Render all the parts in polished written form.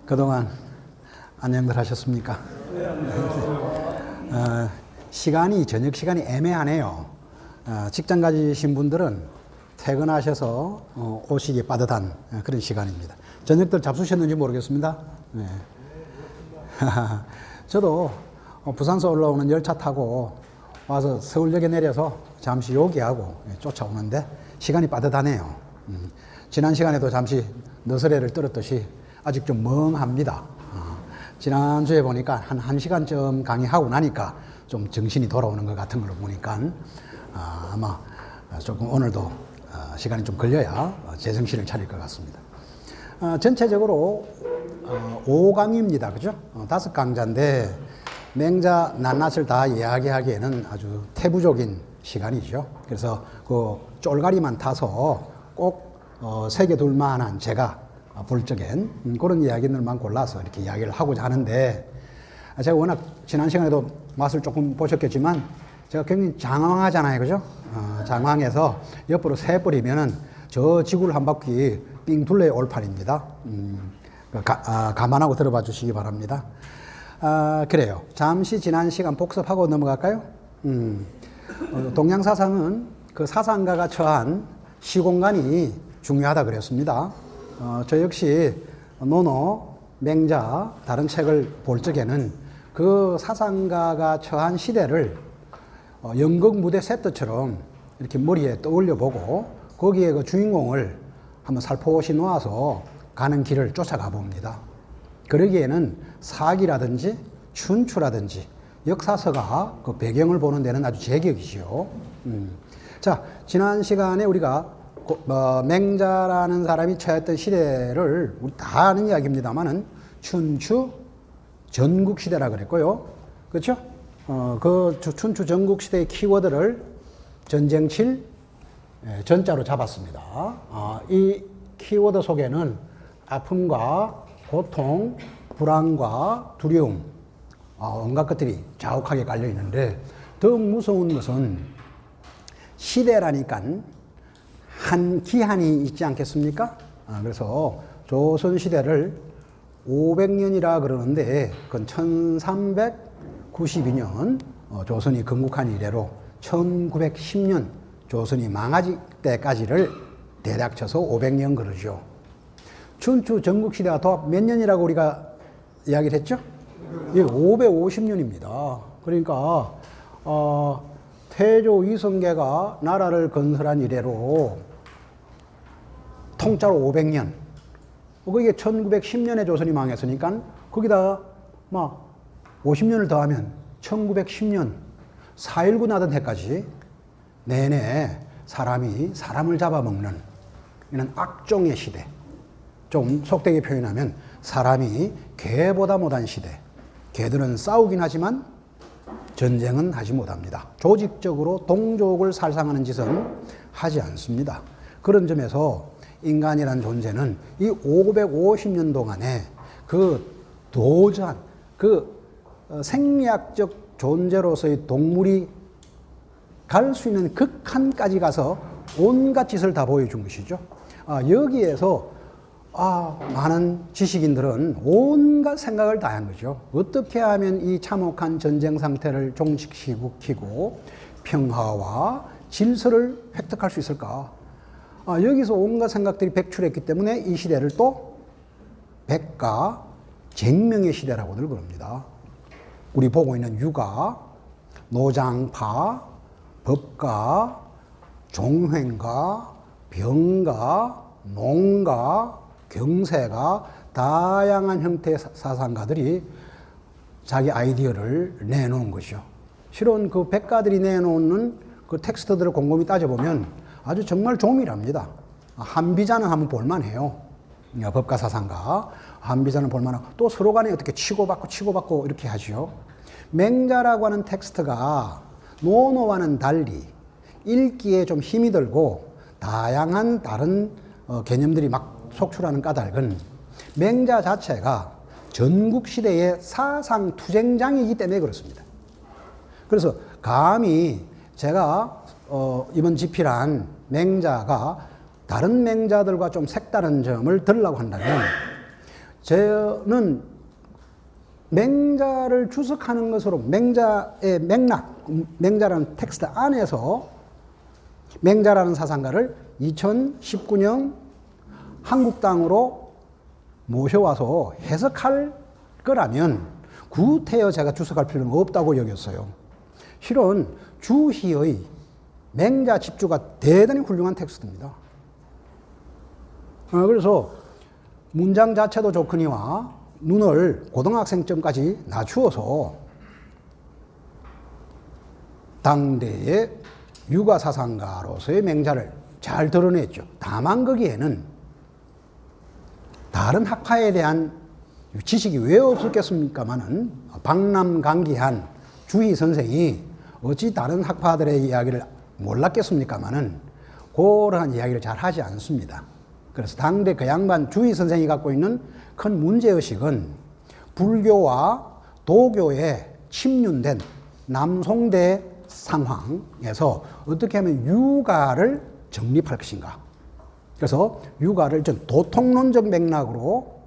그동안 안녕들 하셨습니까? 시간이 저녁 시간이 애매하네요. 직장 가지신 분들은 퇴근하셔서 오시기 빠듯한 그런 시간입니다. 저녁들 잡수셨는지 모르겠습니다. 네. 저도 부산서 올라오는 열차 타고 와서 서울역에 내려서 잠시 요기하고 쫓아오는데 시간이 빠듯하네요. 지난 시간에도 잠시 너스레를 떨었듯이 아직 좀 멍합니다. 지난주에 보니까 한 1시간쯤 강의하고 나니까 좀 정신이 돌아오는 것 같은 걸 보니까 아마 조금 오늘도 시간이 좀 걸려야 제정신을 차릴 것 같습니다. 전체적으로 5강의입니다. 그죠? 5강자인데 맹자 낱낱을 다 이야기하기에는 아주 태부적인 시간이죠. 그래서 그 쫄가리만 타서 꼭 새겨둘 만한 제가 볼 적엔 그런 이야기들만 골라서 이렇게 이야기를 하고자 하는데, 제가 워낙 지난 시간에도 맛을 조금 보셨겠지만 제가 굉장히 장황하잖아요. 그죠? 장황해서 옆으로 세버리면은 저 지구를 한 바퀴 삥 둘러야 올 판입니다. 감안하고 들어봐 주시기 바랍니다. 그래요. 잠시 지난 시간 복습하고 넘어갈까요? 동양사상은 그 사상가가 처한 시공간이 중요하다 그랬습니다. 저 역시 노노, 맹자, 다른 책을 볼 적에는 그 사상가가 처한 시대를 연극 무대 세트처럼 이렇게 머리에 떠올려 보고 거기에 그 주인공을 한번 살포시 놓아서 가는 길을 쫓아가 봅니다. 그러기에는 사기라든지 춘추라든지 역사서가 그 배경을 보는 데는 아주 제격이지요. 자, 지난 시간에 우리가 맹자라는 사람이 처했던 시대를 우리 다 아는 이야기입니다만은 춘추 전국시대라 그랬고요. 그렇죠? 그 춘추 전국시대의 키워드를 전쟁칠 전자로 잡았습니다. 이 키워드 속에는 아픔과 고통, 불안과 두려움, 온갖 것들이 자욱하게 깔려 있는데, 더 무서운 것은 시대라니까 한 기한이 있지 않겠습니까? 그래서 조선시대를 500년이라 그러는데 그건 1392년 조선이 건국한 이래로 1910년 조선이 망하기 때까지를 대략 쳐서 500년 그러죠. 춘추 전국시대가 더 몇 년이라고 우리가 이야기를 했죠? 예, 550년입니다. 그러니까 태조 이성계가 나라를 건설한 이래로 통짜로 500년. 그게 1910년에 조선이 망했으니까 거기다가 막 50년을 더하면 1910년 4.19 나던 해까지 내내 사람이 사람을 잡아먹는 이런 악종의 시대. 좀 속되게 표현하면 사람이 개보다 못한 시대. 개들은 싸우긴 하지만 전쟁은 하지 못합니다. 조직적으로 동족을 살상하는 짓은 하지 않습니다. 그런 점에서 인간이라는 존재는 이 550년 동안에 그 도저한 그 생리학적 존재로서의 동물이 갈 수 있는 극한까지 가서 온갖 짓을 다 보여준 것이죠. 여기에서 많은 지식인들은 온갖 생각을 다 한 거죠. 어떻게 하면 이 참혹한 전쟁 상태를 종식시키고 평화와 질서를 획득할 수 있을까? 여기서 온갖 생각들이 백출했기 때문에 이 시대를 또 백가 쟁명의 시대라고들 그럽니다. 우리 보고 있는 유가, 노장파, 법가, 종횡가, 병가, 농가, 경세가 다양한 형태의 사상가들이 자기 아이디어를 내놓은 것이죠. 실은 그 백가들이 내놓는 그 텍스트들을 곰곰이 따져보면 아주 정말 조밀합니다. 한비자는 한번 볼만해요. 법가 사상가. 한비자는 볼만하고 또 서로 간에 어떻게 치고받고 이렇게 하죠. 맹자라고 하는 텍스트가 노노와는 달리 읽기에 좀 힘이 들고 다양한 다른 개념들이 막 속출하는 까닭은 맹자 자체가 전국시대의 사상투쟁장이기 때문에 그렇습니다. 그래서 감히 제가 이번 집필한 맹자가 다른 맹자들과 좀 색다른 점을 들으려고 한다면 저는 맹자를 주석하는 것으로 맹자의 맥락, 맹자라는 텍스트 안에서 맹자라는 사상가를 2019년 한국당으로 모셔와서 해석할 거라면 구태여 제가 주석할 필요는 없다고 여겼어요. 실은 주희의 맹자 집주가 대단히 훌륭한 텍스트입니다. 그래서 문장 자체도 좋거니와 눈을 고등학생점까지 낮추어서 당대의 유가사상가로서의 맹자를 잘 드러냈죠. 다만 거기에는 다른 학파에 대한 지식이 왜 없었겠습니까마는 박람강기한 주희 선생이 어찌 다른 학파들의 이야기를 몰랐겠습니까마는 그러한 이야기를 잘 하지 않습니다. 그래서 당대 그 양반 주희 선생이 갖고 있는 큰 문제의식은 불교와 도교에 침륜된 남송대 상황에서 어떻게 하면 유가를 정립할 것인가. 그래서 유가를 좀 도통론적 맥락으로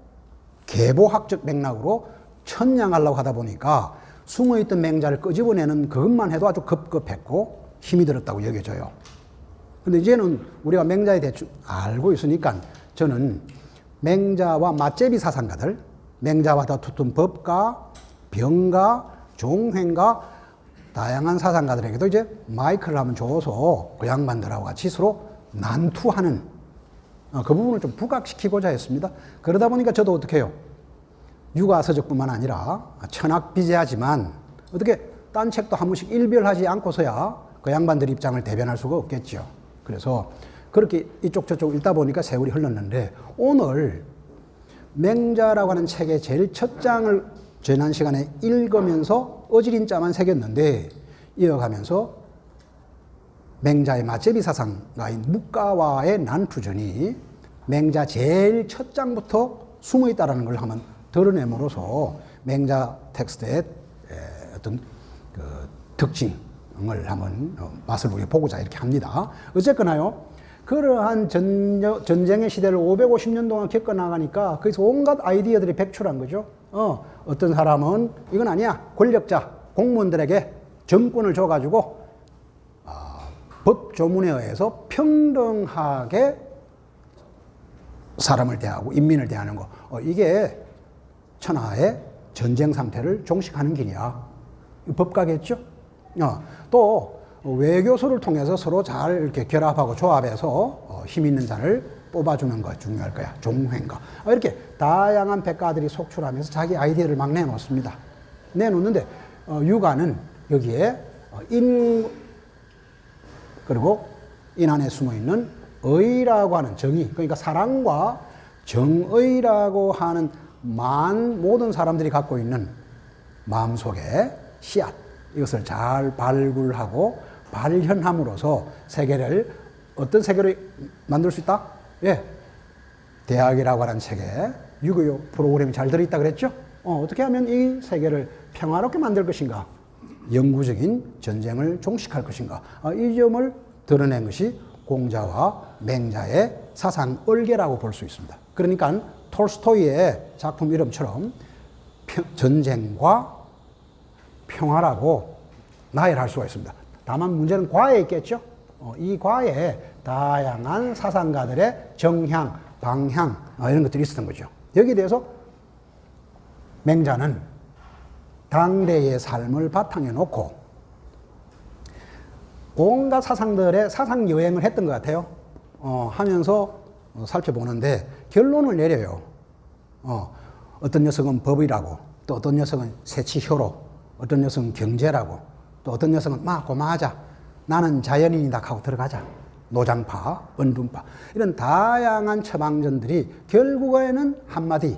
계보학적 맥락으로 천냥하려고 하다 보니까 숨어있던 맹자를 끄집어내는 그것만 해도 아주 급급했고 힘이 들었다고 여겨져요. 근데 이제는 우리가 맹자에 대충 알고 있으니까 저는 맹자와 맞제비 사상가들, 맹자와 다투던 법가, 병가, 종횡가, 다양한 사상가들에게도 이제 마이크를 한번 줘서 그 양반들하고 같이 서로 난투하는 그 부분을 좀 부각시키고자 했습니다. 그러다 보니까 저도 어떻게 해요? 유가서적뿐만 아니라 천학비제하지만 어떻게 딴 책도 한 번씩 일별하지 않고서야 그 양반들 입장을 대변할 수가 없겠죠. 그래서 그렇게 이쪽 저쪽 읽다 보니까 세월이 흘렀는데 오늘 맹자라고 하는 책의 제일 첫 장을 지난 시간에 읽으면서 어지린 자만 새겼는데 이어가면서 맹자의 맞제비 사상가인 묵가와의 난투전이 맹자 제일 첫 장부터 숨어 있다는 걸 한번 드러내므로써 맹자 텍스트의 어떤 그 특징을 한번 맛을 보고자 이렇게 합니다. 어쨌거나요, 그러한 전쟁의 시대를 550년 동안 겪어나가니까 거기서 온갖 아이디어들이 백출한 거죠. 어떤 사람은 이건 아니야. 권력자, 공무원들에게 정권을 줘가지고 법조문에 의해서 평등하게 사람을 대하고 인민을 대하는 거. 이게 천하의 전쟁 상태를 종식하는 길이야. 법가겠죠? 또 외교소를 통해서 서로 잘 이렇게 결합하고 조합해서 힘 있는 자를 뽑아주는 거 중요할 거야. 종횡가. 이렇게 다양한 백가들이 속출하면서 자기 아이디어를 막 내놓습니다. 내놓는데 유가는 여기에 그리고 인 안에 숨어있는 의라고 하는 정의, 그러니까 사랑과 정의라고 하는 모든 사람들이 갖고 있는 마음속에 씨앗, 이것을 잘 발굴하고 발현함으로써 세계를 어떤 세계로 만들 수 있다? 예, 대학이라고 하는 책에 유교 프로그램이 잘 들어있다 그랬죠? 어떻게 하면 이 세계를 평화롭게 만들 것인가? 영구적인 전쟁을 종식할 것인가? 이 점을 드러낸 것이 공자와 맹자의 사상 얼개라고 볼 수 있습니다. 그러니까 톨스토이의 작품 이름처럼 전쟁과 평화라고 나열할 수가 있습니다. 다만 문제는 과에 있겠죠. 이 과에 다양한 사상가들의 정향, 방향 이런 것들이 있었던 거죠. 여기에 대해서 맹자는 당대의 삶을 바탕에 놓고 온갖 사상들의 사상 여행을 했던 것 같아요. 하면서 살펴보는데 결론을 내려요. 어떤 녀석은 법이라고, 또 어떤 녀석은 세치효로, 어떤 녀석은 경제라고, 또 어떤 녀석은 고마하자, 나는 자연인이다 하고 들어가자. 노장파, 원둔파 이런 다양한 처방전들이 결국에는 한마디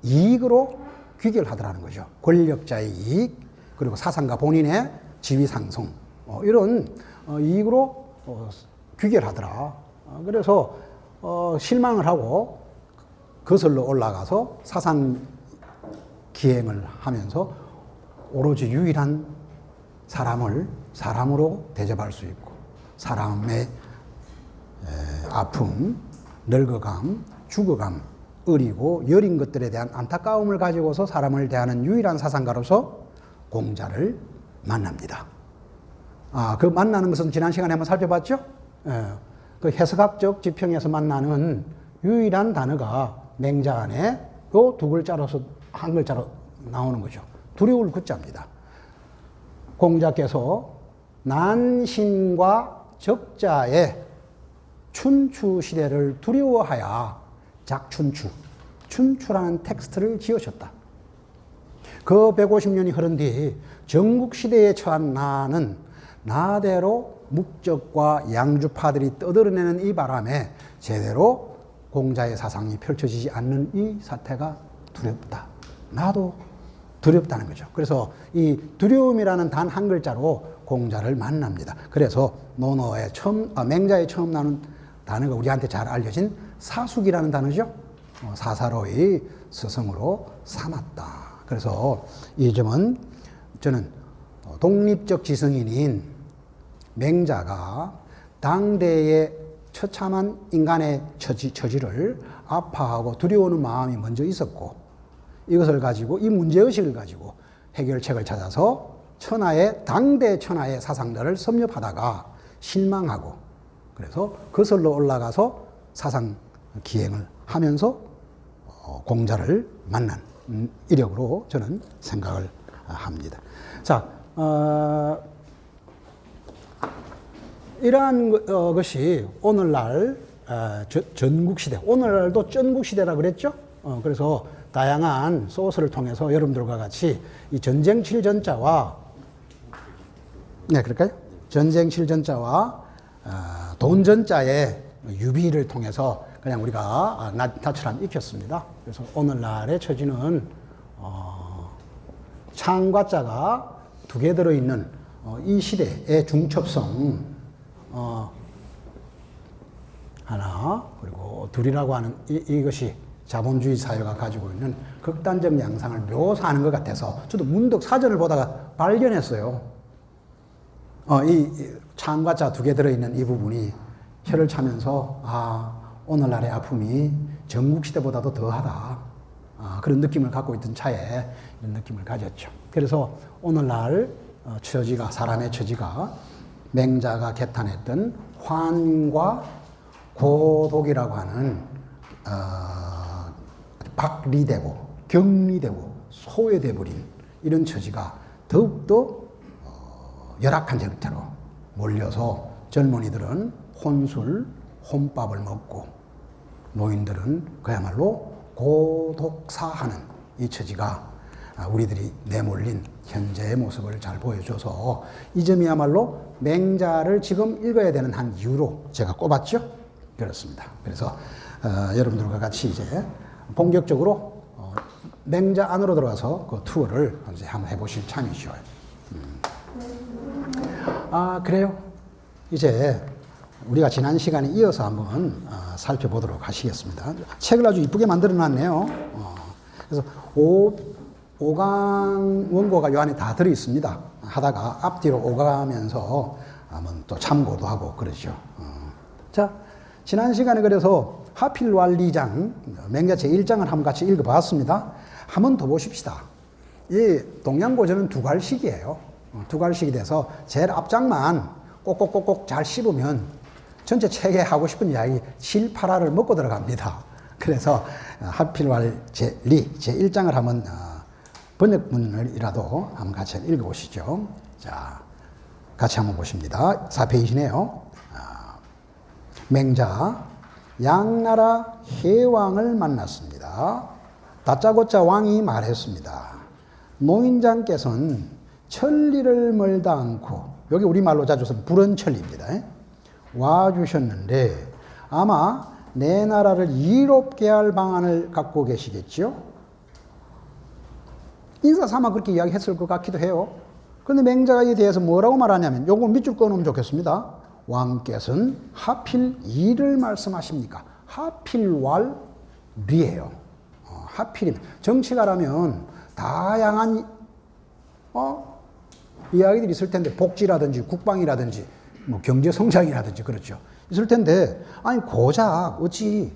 이익으로 귀결하더라는 거죠. 권력자의 이익, 그리고 사상가 본인의 지위 상승 이런 이익으로 귀결하더라. 그래서 실망을 하고 거슬러 올라가서 사상 기행을 하면서 오로지 유일한 사람을 사람으로 대접할 수 있고 사람의 아픔, 늙어감, 죽어감, 어리고 여린 것들에 대한 안타까움을 가지고서 사람을 대하는 유일한 사상가로서 공자를 만납니다. 그 만나는 것은 지난 시간에 한번 살펴봤죠? 그 해석학적 지평에서 만나는 유일한 단어가 맹자 안에 요 두 글자로서 한 글자로 나오는 거죠. 두려울 구자입니다. 공자께서 난신과 적자의 춘추 시대를 두려워하여 작춘추, 춘추라는 텍스트를 지으셨다. 그 150년이 흐른 뒤 전국시대에 처한 나는 나대로 묵적과 양주파들이 떠들어내는 이 바람에 제대로 공자의 사상이 펼쳐지지 않는 이 사태가 두렵다. 나도 두렵다는 거죠. 그래서 이 두려움이라는 단 한 글자로 공자를 만납니다. 그래서 논어의 맹자에 처음 나오는 단어가 우리한테 잘 알려진 사숙이라는 단어죠. 사사로이 스승으로 삼았다. 그래서 이 점은 저는 독립적 지성인인 맹자가 당대의 처참한 인간의 처지를 아파하고 두려워하는 마음이 먼저 있었고, 이것을 가지고 이 문제의식을 가지고 해결책을 찾아서 당대 천하의 사상들을 섭렵하다가 실망하고, 그래서 거슬러 올라가서 사상 기행을 하면서 공자를 만난 이력으로 저는 생각을 합니다. 자, 이러한 것이 오늘날 전국시대, 오늘날도 전국시대라 그랬죠? 그래서 다양한 소스를 통해서 여러분들과 같이 이 전쟁 칠전자와, 네, 그럴까요? 전쟁 칠전자와 돈전자의 유비를 통해서 그냥 우리가 나처럼 익혔습니다. 그래서 오늘날의 처지는 창과자가 두 개 들어있는 이 시대의 중첩성 하나, 그리고 둘이라고 하는 이것이 자본주의 사회가 가지고 있는 극단적 양상을 묘사하는 것 같아서 저도 문득 사전을 보다가 발견했어요. 이 창과자 두 개 들어있는 이 부분이 혀를 차면서 오늘날의 아픔이 전국시대보다도 더하다. 그런 느낌을 갖고 있던 차에 이런 느낌을 가졌죠. 그래서 오늘날 사람의 처지가 맹자가 개탄했던 환과 고독이라고 하는 박리되고 격리되고 소외돼버린 이런 처지가 더욱더 열악한 형태로 몰려서 젊은이들은 혼술, 혼밥을 먹고 노인들은 그야말로 고독사하는 이 처지가 우리들이 내몰린 현재의 모습을 잘 보여줘서 이 점이야말로 맹자를 지금 읽어야 되는 한 이유로 제가 꼽았죠. 그렇습니다. 그래서 여러분들과 같이 이제 본격적으로 맹자 안으로 들어가서 그 투어를 이제 한번 해보실 참이죠. 그래요. 이제 우리가 지난 시간에 이어서 한번 살펴보도록 하시겠습니다. 책을 아주 이쁘게 만들어 놨네요. 그래서 5강 원고가 요 안에 다 들어 있습니다. 하다가 앞뒤로 오가면서 한번 또 참고도 하고 그러죠. 자, 지난 시간에 그래서 하필왈리장, 맹자 제1장을 한번 같이 읽어봤습니다. 한 번 더 보십시다. 이 동양고전은 두 갈식이에요. 두 갈식이 돼서 제일 앞장만 꼭꼭꼭꼭 잘 씹으면 전체 책에 하고 싶은 이야기 7, 8화를 먹고 들어갑니다. 그래서 하필왈 제1장을 한번 번역문이라도 한번 같이 읽어보시죠. 자, 같이 한번 보십니다. 4페이지네요. 맹자, 양나라 해왕을 만났습니다. 다짜고짜 왕이 말했습니다. 노인장께서는 천리를 멀다 않고, 여기 우리말로 자주 써서 불언천리입니다. 와주셨는데 아마 내 나라를 이롭게 할 방안을 갖고 계시겠죠? 인사삼아 그렇게 이야기했을 것 같기도 해요. 그런데 맹자가 이에 대해서 뭐라고 말하냐면, 요걸 밑줄 꺼놓으면 좋겠습니다. 왕께서는 하필 이를 말씀하십니까? 하필왈 리예요. 하필이면 정치가라면 다양한 이야기들이 있을 텐데, 복지라든지 국방이라든지 뭐 경제 성장이라든지 그렇죠. 있을 텐데, 아니 고작 어찌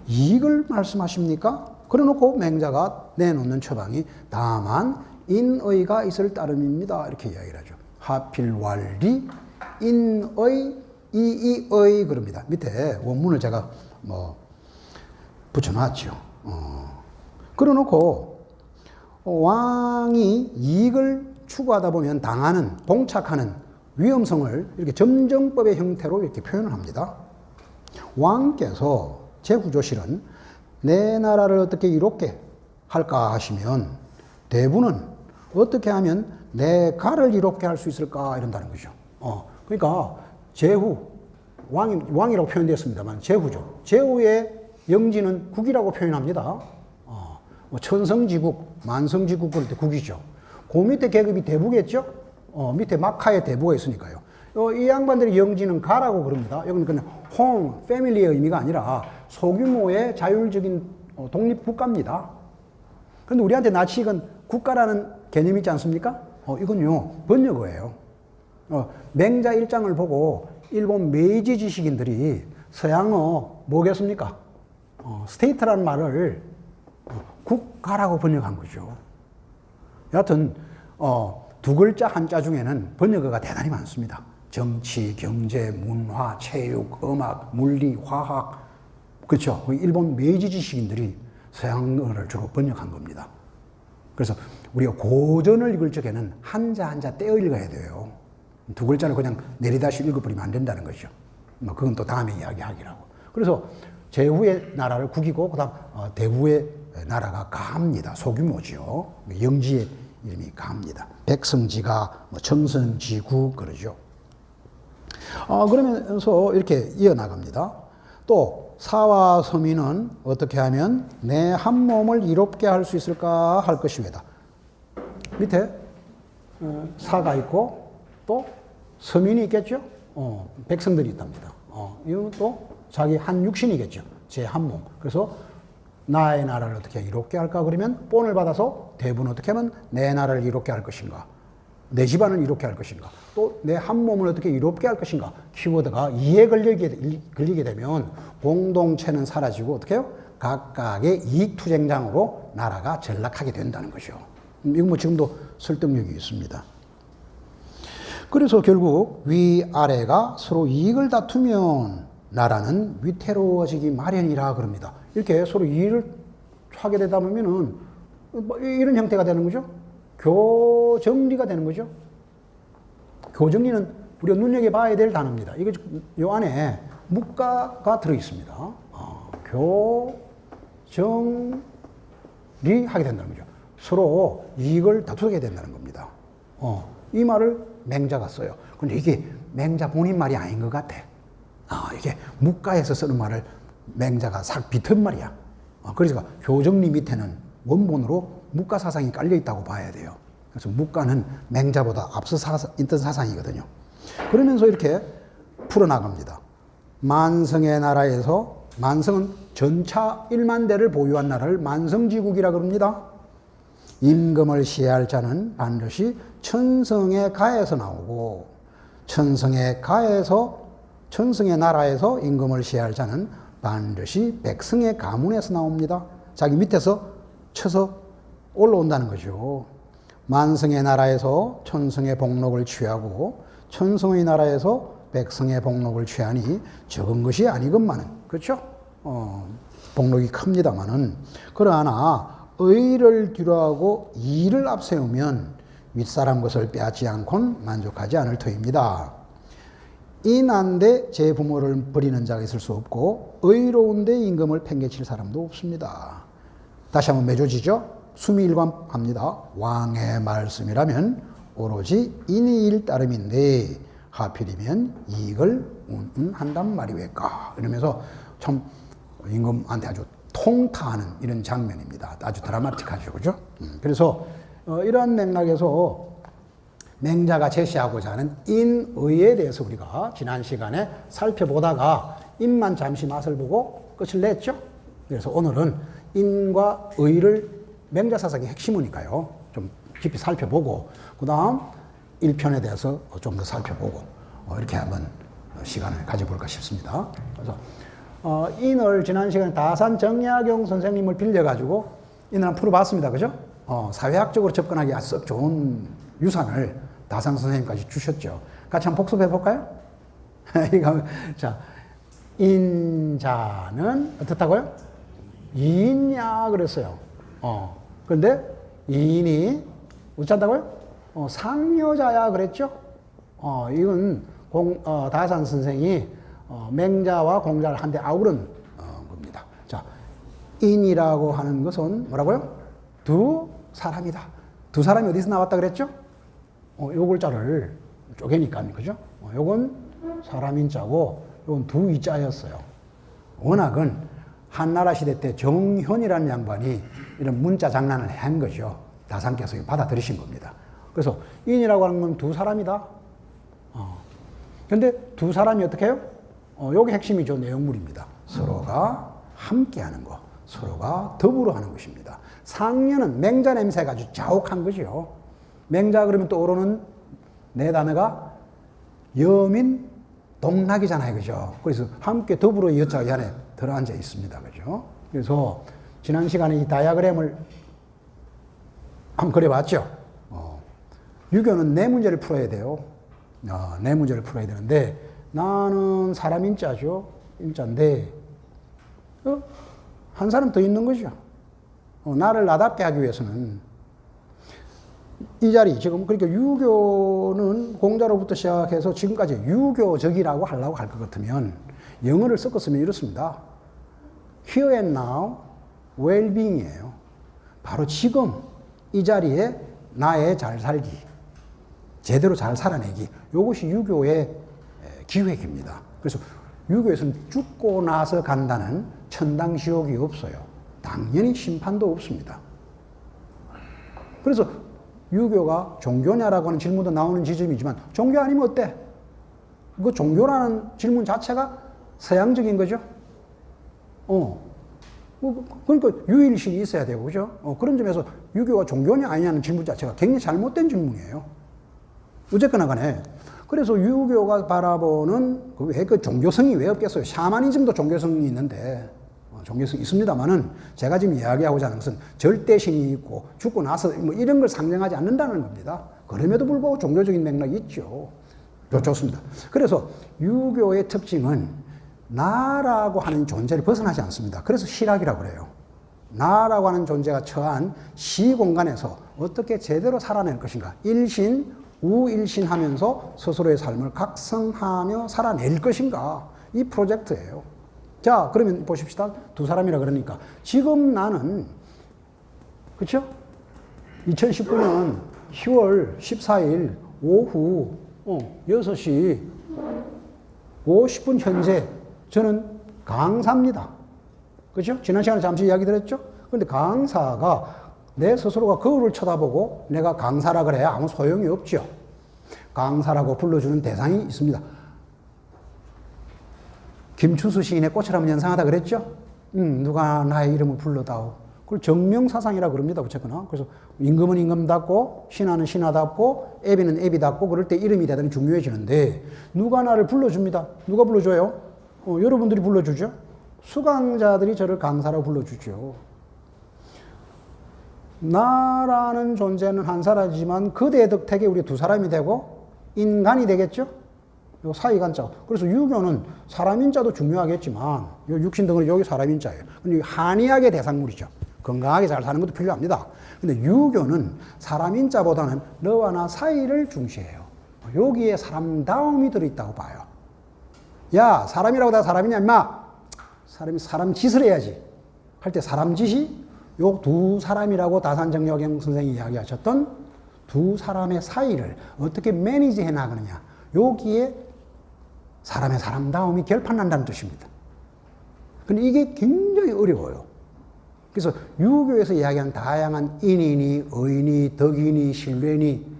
이익을 말씀하십니까? 그래놓고 맹자가 내놓는 처방이 다만 인의가 있을 따름입니다. 이렇게 이야기를 하죠. 하필 완리 인의 이의 그럽니다. 밑에 원문을 제가 뭐 붙여놨죠. 그래놓고 왕이 이익을 추구하다 보면 당하는, 봉착하는 위험성을 이렇게 점정법의 형태로 이렇게 표현을 합니다. 왕께서 제후조실은 내 나라를 어떻게 이롭게 할까 하시면 대부는 어떻게 하면 내 가를 이롭게 할 수 있을까 이런다는 거죠. 그러니까 제후, 왕이라고 표현되었습니다만 제후죠. 제후의 영지는 국이라고 표현합니다. 천성지국, 만성지국 그럴 때 국이죠. 그 밑에 계급이 대부겠죠? 밑에 막하에 대부가 있으니까요. 이 양반들의 영지는 가라고 그럽니다. 여기는 그냥 홈, 패밀리의 의미가 아니라 소규모의 자율적인 독립국가입니다. 그런데 우리한테 나치익은 국가라는 개념이 있지 않습니까? 이건요, 번역어예요. 맹자 일장을 보고 일본 메이지 지식인들이 서양어 뭐겠습니까? 스테이트라는 말을 국가라고 번역한 거죠. 여하튼 두 글자 한자 중에는 번역어가 대단히 많습니다. 정치, 경제, 문화, 체육, 음악, 물리, 화학, 그렇죠. 일본 메이지 지식인들이 서양어를 주로 번역한 겁니다. 그래서 우리가 고전을 읽을 적에는 한자 한자 떼어 읽어야 돼요. 두 글자를 그냥 내리다시 읽어버리면 안 된다는 거죠. 그건 또 다음에 이야기하기라고. 그래서 제후의 나라를 국이고 그다음 대후의 나라가 가입니다. 소규모죠. 영지의 이름이 가입니다. 백성지가 청성지국 그러죠. 그러면서 이렇게 이어나갑니다. 또 사와 서민은 어떻게 하면 내 한 몸을 이롭게 할 수 있을까 할 것이외다. 밑에 사가 있고 또 서민이 있겠죠. 백성들이 있답니다. 이건 또 자기 한 육신이겠죠. 제 한 몸. 그래서 나의 나라를 어떻게 이롭게 할까 그러면 본을 받아서 대부는 어떻게 하면 내 나라를 이롭게 할 것인가, 내 집안을 이롭게 할 것인가, 또 내 한 몸을 어떻게 이롭게 할 것인가. 키워드가 이에 걸리게 되면 공동체는 사라지고 어떻게 해요? 각각의 이익투쟁장으로 나라가 전락하게 된다는 거죠. 이건 뭐 지금도 설득력이 있습니다. 그래서 결국 위아래가 서로 이익을 다투면 나라는 위태로워지기 마련이라 그럽니다. 이렇게 서로 이익을 하게 되다 보면은 이런 형태가 되는 거죠. 교정리가 되는 거죠. 교정리는 우리가 눈여겨봐야 될 단어입니다. 이거 요 안에 묵가가 들어있습니다. 교정리 하게 된다는 거죠. 서로 이익을 다투게 된다는 겁니다. 이 말을 맹자가 써요. 근데 이게 맹자 본인 말이 아닌 것 같아. 이게 묵가에서 쓰는 말을 맹자가 싹 비튼 말이야. 그래서 교정리 밑에는 원본으로 묵가 사상이 깔려 있다고 봐야 돼요. 그래서 묵가는 맹자보다 앞서 있던 사상이거든요. 그러면서 이렇게 풀어나갑니다. 만성의 나라에서, 만성은 전차 1만 대를 보유한 나라를 만성지국이라 그럽니다. 임금을 시해할 자는 반드시 천성의 가에서 나오고, 천성의 나라에서 임금을 시해할 자는 반드시 백성의 가문에서 나옵니다. 자기 밑에서 쳐서 올라온다는 거죠. 만성의 나라에서 천성의 복록을 취하고 천성의 나라에서 백성의 복록을 취하니 적은 것이 아니건만은, 그렇죠? 복록이 큽니다마는, 그러나 의를 뒤로하고 이를 앞세우면 윗사람 것을 빼앗지 않고는 만족하지 않을 터입니다. 인한데 제 부모를 버리는 자가 있을 수 없고 의로운데 임금을 팽개칠 사람도 없습니다. 다시 한번 맺어지죠. 수미일관합니다. 왕의 말씀이라면 오로지 인의일 따름인데 하필이면 이익을 운운한단 말이 왜까. 이러면서 참 임금한테 아주 통타하는 이런 장면입니다. 아주 드라마틱하죠. 그죠? 그래서 이러한 맥락에서 맹자가 제시하고자 하는 인의에 대해서 우리가 지난 시간에 살펴보다가 인만 잠시 맛을 보고 끝을 냈죠. 그래서 오늘은 인과 의를 맹자 사상의 핵심이니까요. 좀 깊이 살펴보고 그 다음 1편에 대해서 좀 더 살펴보고 이렇게 한번 시간을 가져볼까 싶습니다. 그래서 인을 지난 시간에 다산 정약용 선생님을 빌려가지고 인을 한번 풀어봤습니다. 그죠? 사회학적으로 접근하기 아주 썩 좋은 유산을 다산 선생님까지 주셨죠. 같이 한번 복습해 볼까요? 이거, 자, 인자는 어떻다고요? 이인야 그랬어요. 그런데 이인이 어쩐다고요? 상여자야 그랬죠? 이건 다산 선생이 맹자와 공자를 한데 아우른 겁니다. 자, 인이라고 하는 것은 뭐라고요? 두 사람이다. 두 사람이 어디서 나왔다 그랬죠? 요 글자를 쪼개니까, 그죠? 요건 사람인 자고, 요건 두 이자였어요. 워낙은 한나라 시대 때 정현이라는 양반이 이런 문자 장난을 한 거죠. 다산께서 받아들이신 겁니다. 그래서 인이라고 하는 건 두 사람이다. 근데 두 사람이 어떻게 해요? 요게 핵심이죠. 내용물입니다. 서로가 함께 하는 거, 서로가 더불어 하는 것입니다. 상녀는 맹자 냄새가 아주 자욱한 거죠. 맹자 그러면 떠오르는 네 단어가 여민, 동락이잖아요. 그죠? 그래서 함께 더불어 여자가 이 안에 들어앉아 있습니다. 그죠? 그래서 지난 시간에 이 다이아그램을 한번 그려봤죠? 유교는 네 문제를 풀어야 돼요. 네 문제를 풀어야 되는데, 나는 사람 인자죠. 인자인데, 한 사람 더 있는 거죠. 나를 나답게 하기 위해서는 이 자리, 지금, 그러니까 유교는 공자로부터 시작해서 지금까지 유교적이라고 하려고 할 것 같으면 영어를 섞었으면 이렇습니다. Here and now, well-being이에요. 바로 지금 이 자리에 나의 잘 살기, 제대로 잘 살아내기, 이것이 유교의 기획입니다. 그래서 유교에서는 죽고 나서 간다는 천당지옥이 없어요. 당연히 심판도 없습니다. 그래서 유교가 종교냐라고 하는 질문도 나오는 지점이지만, 종교 아니면 어때? 그 종교라는 질문 자체가 서양적인 거죠. 그러니까 유일신이 있어야 되고, 그죠? 그런 점에서 유교가 종교냐 아니냐는 질문 자체가 굉장히 잘못된 질문이에요. 어쨌거나 간에. 그래서 유교가 바라보는 그 종교성이 왜 없겠어요? 샤머니즘도 종교성이 있는데, 종교성이 있습니다만은, 제가 지금 이야기하고자 하는 것은 절대신이 있고 죽고 나서 뭐 이런 걸 상정하지 않는다는 겁니다. 그럼에도 불구하고 종교적인 맥락이 있죠. 좋습니다. 그래서 유교의 특징은 나라고 하는 존재를 벗어나지 않습니다. 그래서 실학이라고 그래요. 나라고 하는 존재가 처한 시공간에서 어떻게 제대로 살아낼 것인가. 일신, 우일신 하면서 스스로의 삶을 각성하며 살아낼 것인가. 이 프로젝트예요. 자, 그러면 보십시다. 두 사람이라 그러니까. 지금 나는, 그쵸? 2019년 10월 14일 오후 6시 50분 현재 저는 강사입니다. 그죠? 지난 시간에 잠시 이야기 드렸죠? 근데 강사가 내 스스로가 거울을 쳐다보고 내가 강사라 그래야 아무 소용이 없죠. 강사라고 불러주는 대상이 있습니다. 김춘수 시인의 꽃을 한번 연상하다 그랬죠? 누가 나의 이름을 불러다오. 그걸 정명사상이라고 그럽니다. 어쨌거나. 그래서 임금은 임금답고, 신하는 신하답고, 애비는 애비답고, 그럴 때 이름이 대단히 중요해지는데, 누가 나를 불러줍니다. 누가 불러줘요? 여러분들이 불러주죠? 수강자들이 저를 강사라고 불러주죠. 나라는 존재는 한 사람이지만 그대의 덕택에 우리 두 사람이 되고 인간이 되겠죠? 요 사이간자. 그래서 유교는 사람인자도 중요하겠지만 요 육신덩어리 여기 사람인자예요. 근데 한의학의 대상물이죠. 건강하게 잘 사는 것도 필요합니다. 근데 유교는 사람인자보다는 너와 나 사이를 중시해요. 여기에 사람다움이 들어있다고 봐요. 야, 사람이라고 다 사람이냐 임마. 사람이 사람 짓을 해야지. 할 때 사람 짓이 요 두 사람이라고 다산정약용 선생이 이야기하셨던 두 사람의 사이를 어떻게 매니지해 나가느냐. 여기에 사람의 사람다움이 결판난다는 뜻입니다. 근데 이게 굉장히 어려워요. 그래서 유교에서 이야기하는 다양한 인이니, 의인이, 덕이니, 신뢰니,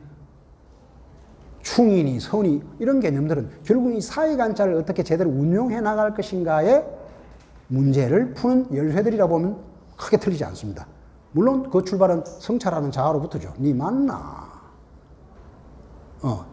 충이니, 선이 이런 개념들은 결국 이 사이간자를 어떻게 제대로 운용해 나갈 것인가의 문제를 푸는 열쇠들이라 보면 크게 틀리지 않습니다. 물론 그 출발은 성찰하는 자아로부터죠. 니 맞나?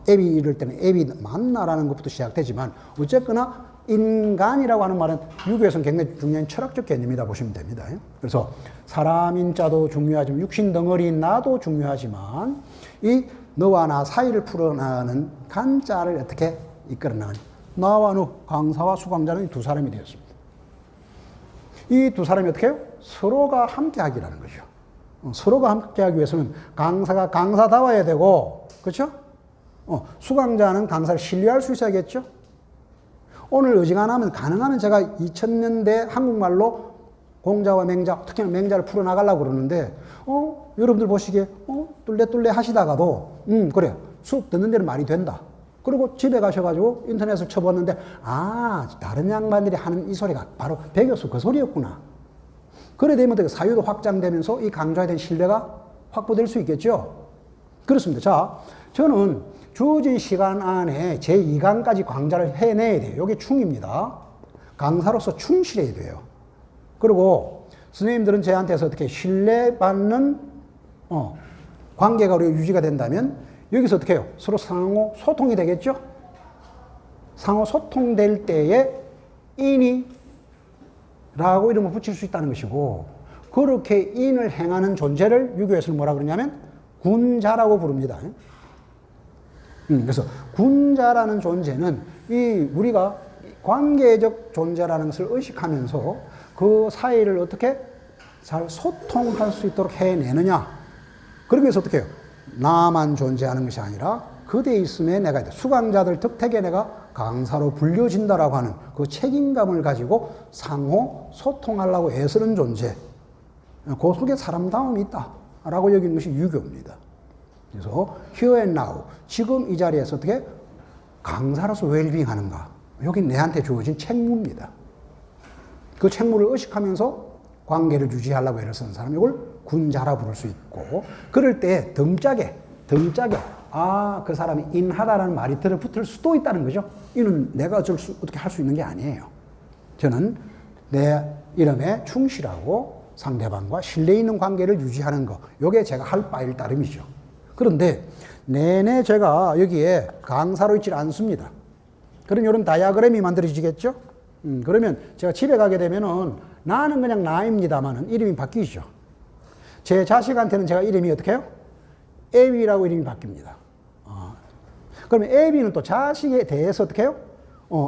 애비 이럴 때는 애비 맞나라는 것부터 시작되지만 어쨌거나 인간이라고 하는 말은 유교에서는 굉장히 중요한 철학적 개념이다 보시면 됩니다. 그래서 사람인 자도 중요하지만 육신 덩어리인 나도 중요하지만 이 너와 나 사이를 풀어나가는 간자를 어떻게 이끌어나가는 나와 너, 강사와 수강자는 이 두 사람이 되었습니다. 이 두 사람이 어떻게 해요? 서로가 함께 하기라는 거죠. 서로가 함께 하기 위해서는 강사가 강사다워야 되고, 그렇죠? 수강자는 강사를 신뢰할 수 있어야겠죠? 오늘 어지간하면 가능하면 제가 2000년대 한국말로 공자와 맹자, 특히나 맹자를 풀어나가려고 그러는데, 여러분들 보시기에, 뚫레뚫레 하시다가도, 그래, 수업 듣는 데는 말이 된다. 그리고 집에 가셔가지고 인터넷을 쳐봤는데, 다른 양반들이 하는 이 소리가 바로 백여수 그 소리였구나. 그래 되면 사유도 확장되면서 이 강좌에 대한 신뢰가 확보될 수 있겠죠? 그렇습니다. 자, 저는 주어진 시간 안에 제 2강까지 강좌를 해내야 돼요. 이게 충입니다. 강사로서 충실해야 돼요. 그리고 선생님들은 저한테서 어떻게 신뢰받는 관계가 유지가 된다면 여기서 어떻게 해요? 서로 상호 소통이 되겠죠? 상호 소통될 때에 인이 라고 이름을 붙일 수 있다는 것이고, 그렇게 인을 행하는 존재를 유교에서는 뭐라 그러냐면 군자라고 부릅니다. 그래서 군자라는 존재는 이 우리가 관계적 존재라는 것을 의식하면서 그 사이를 어떻게 잘 소통할 수 있도록 해내느냐. 그러기 위해서 어떻게 해요? 나만 존재하는 것이 아니라 그대 있음에 내가 있다. 수강자들 덕택에 내가 강사로 불려진다라고 하는 그 책임감을 가지고 상호 소통하려고 애쓰는 존재. 그 속에 사람다움이 있다라고 여기는 것이 유교입니다. 그래서 here and now, 지금 이 자리에서 어떻게 강사로서 웰빙 하는가. 여기 내한테 주어진 책무입니다. 그 책무를 의식하면서 관계를 유지하려고 애를 쓰는 사람, 이걸 군자라 부를 수 있고, 그럴 때 덩짝에 그 사람이 인하다라는 말이 들어붙을 수도 있다는 거죠. 이는 내가 어떻게 할 수 있는 게 아니에요. 저는 내 이름에 충실하고 상대방과 신뢰 있는 관계를 유지하는 거, 이게 제가 할 바일 따름이죠. 그런데 내내 제가 여기에 강사로 있질 않습니다. 그럼 이런 다이아그램이 만들어지겠죠? 그러면 제가 집에 가게 되면은 나는 그냥 나입니다만은 이름이 바뀌죠. 제 자식한테는 제가 이름이 어떻게 해요? 애비라고 이름이 바뀝니다. 그러면 애비는 또 자식에 대해서 어떻게 해요?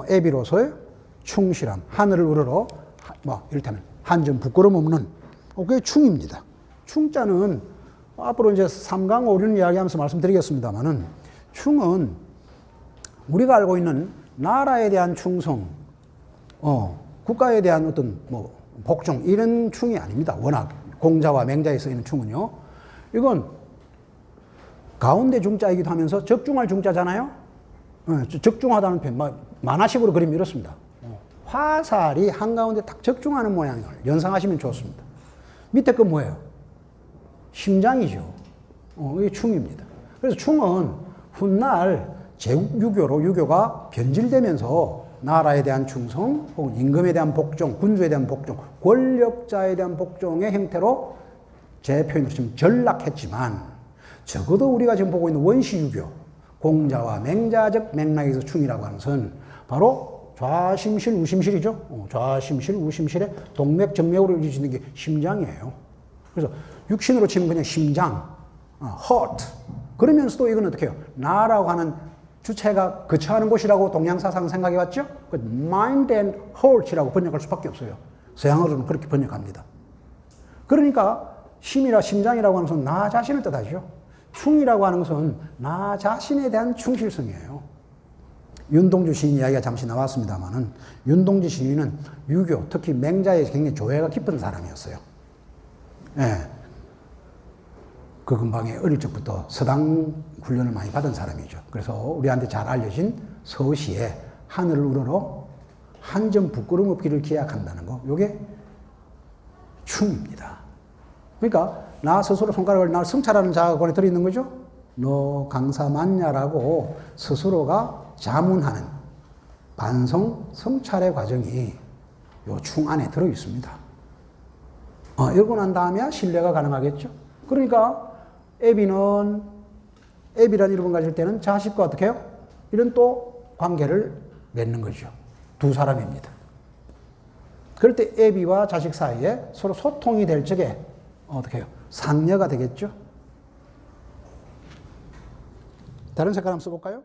애비로서의 충실함, 하늘을 우러러, 이를테면 한 점 부끄럼 없는, 그게 충입니다. 충자는 앞으로 이제 3강 5륜 이야기하면서 말씀드리겠습니다만은, 충은 우리가 알고 있는 나라에 대한 충성, 국가에 대한 어떤 복종, 이런 충이 아닙니다. 워낙 공자와 맹자에 쓰이는 충은요. 이건 가운데 중자이기도 하면서 적중할 중자잖아요. 적중하다는 표현, 만화식으로 그리면 이렇습니다. 화살이 한가운데 딱 적중하는 모양을 연상하시면 좋습니다. 밑에 건 뭐예요? 심장이죠. 이게 충입니다. 그래서 충은 훗날 제국유교로 유교가 변질되면서 나라에 대한 충성, 혹은 임금에 대한 복종, 군주에 대한 복종, 권력자에 대한 복종의 형태로 제 표현으로 치면 전락했지만, 적어도 우리가 지금 보고 있는 원시유교, 공자와 맹자적 맥락에서 충이라고 하는 것은 바로 좌심실, 우심실이죠. 좌심실, 우심실의 동맥, 정맥으로 이루어지는 게 심장이에요. 그래서 육신으로 치면 그냥 심장, heart. 그러면서도 이건 어떻게 해요? 나라고 하는 주체가 거처하는 곳이라고 동양사상 생각해 왔죠? mind and heart이라고 번역할 수밖에 없어요. 서양어로는 그렇게 번역합니다. 그러니까 심장이라고 하는 것은 나 자신을 뜻하죠. 충이라고 하는 것은 나 자신에 대한 충실성이에요. 윤동주 시인 이야기가 잠시 나왔습니다만은, 윤동주 시인은 유교, 특히 맹자에 굉장히 조예가 깊은 사람이었어요. 예. 그 근방에 어릴 적부터 서당 훈련을 많이 받은 사람이죠. 그래서 우리한테 잘 알려진 서시에 하늘을 우러러 한 점 부끄럼 없기를 기약한다는 거, 요게 충입니다. 그러니까 나 스스로 손가락을 날 성찰하는 자가 들어있는 거죠. 너 강사 맞냐라고 스스로가 자문하는 반성 성찰의 과정이 요 충 안에 들어있습니다. 이러고 난 다음에 신뢰가 가능하겠죠. 그러니까 애비라는 이름을 가질 때는 자식과 어떻게 해요? 이런 또 관계를 맺는 거죠. 두 사람입니다. 그럴 때 애비와 자식 사이에 서로 소통이 될 적에 어떻게 해요? 상녀가 되겠죠? 다른 색깔 한번 써볼까요?